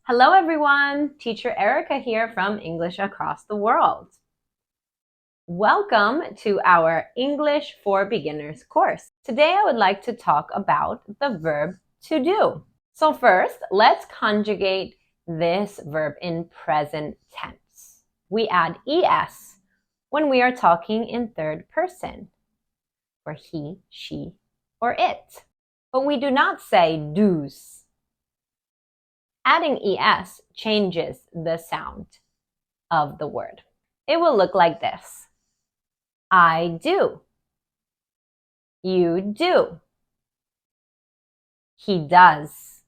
Hello everyone, Teacher Erica here from English Across the World. Welcome to our English for Beginners course. Today I would like to talk about the verb to do. So first, let's conjugate this verb in present tense. We add es when we are talking in third person, for he, she, or it. But we do not say does. Adding es changes the sound of the word. It will look like this. I do. You do. He does.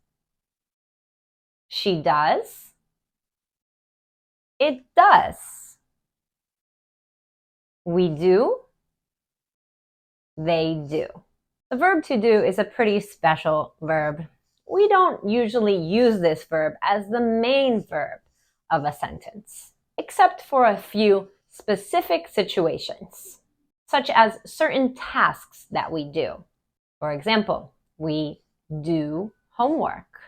She does. It does. We do. They do. The verb to do is a pretty special verb. We don't usually use this verb as the main verb of a sentence, except for a few specific situations, such as certain tasks that we do. For example, we do homework,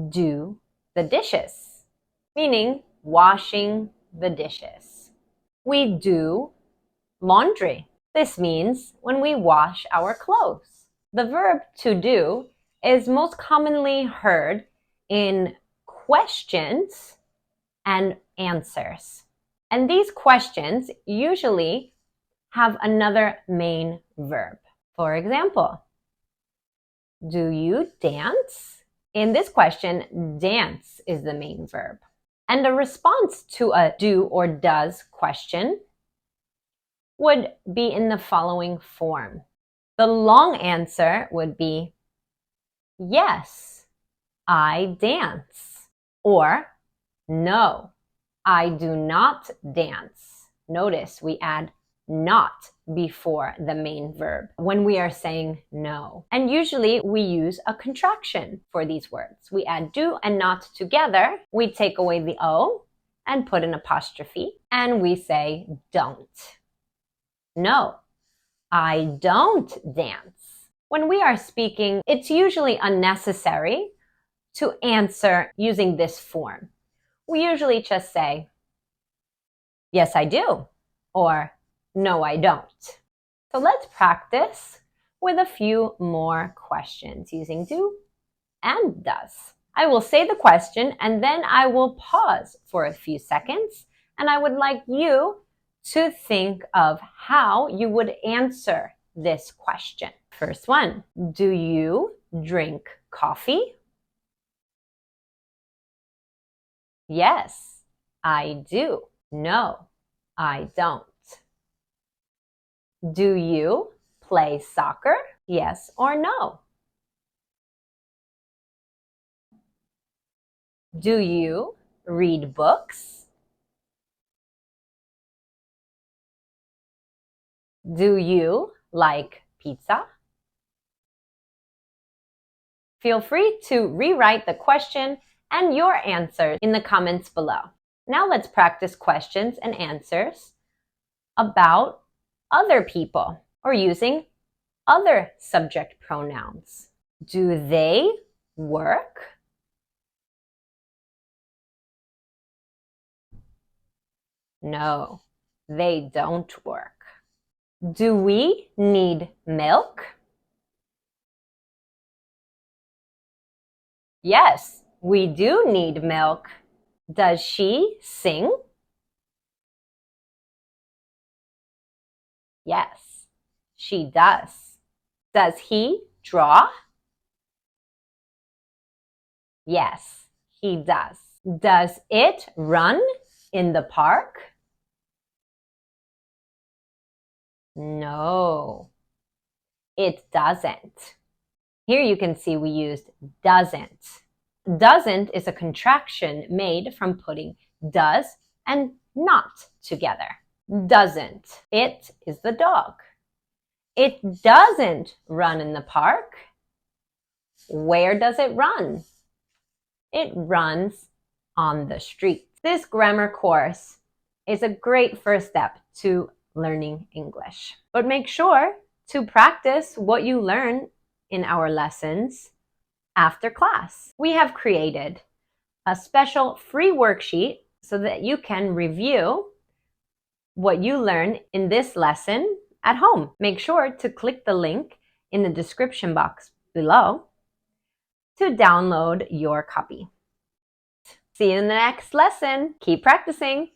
do the dishes, meaning washing the dishes. We do laundry. This means when we wash our clothes. The verb to do is most commonly heard in questions and answers. And these questions usually have another main verb. For example, do you dance? In this question, dance is the main verb. And a response to a do or does question would be in the following form. The long answer would be, yes, I dance. Or, no, I do not dance. Notice we add not before the main verb when we are saying no. And usually we use a contraction for these words. We add do and not together. We take away the O and put an apostrophe, and we say don't. No, I don't dance. When we are speaking, it's usually unnecessary to answer using this form. We usually just say, yes, I do, or no, I don't. So let's practice with a few more questions using do and does. I will say the question and then I will pause for a few seconds, and I would like you to think of how you would answer this question. First one, do you drink coffee? Yes, I do. No, I don't. Do you play soccer? Yes or no? Do you read books? Do you like pizza? Feel free to rewrite the question and your answer in the comments below. Now let's practice questions and answers about other people or using other subject pronouns. Do they work? No, they don't work. Do we need milk? Yes, we do need milk. Does she sing? Yes, she does. Does he draw? Yes, he does. Does it run in the park? No, it doesn't. Here you can see we used doesn't. Doesn't is a contraction made from putting does and not together. Doesn't. It is the dog. It doesn't run in the park. Where does it run? It runs on the street. This grammar course is a great first step to learning English. But make sure to practice what you learn in our lessons after class. We have created a special free worksheet so that you can review what you learned in this lesson at home. Make sure to click the link in the description box below to download your copy. See you in the next lesson. Keep practicing.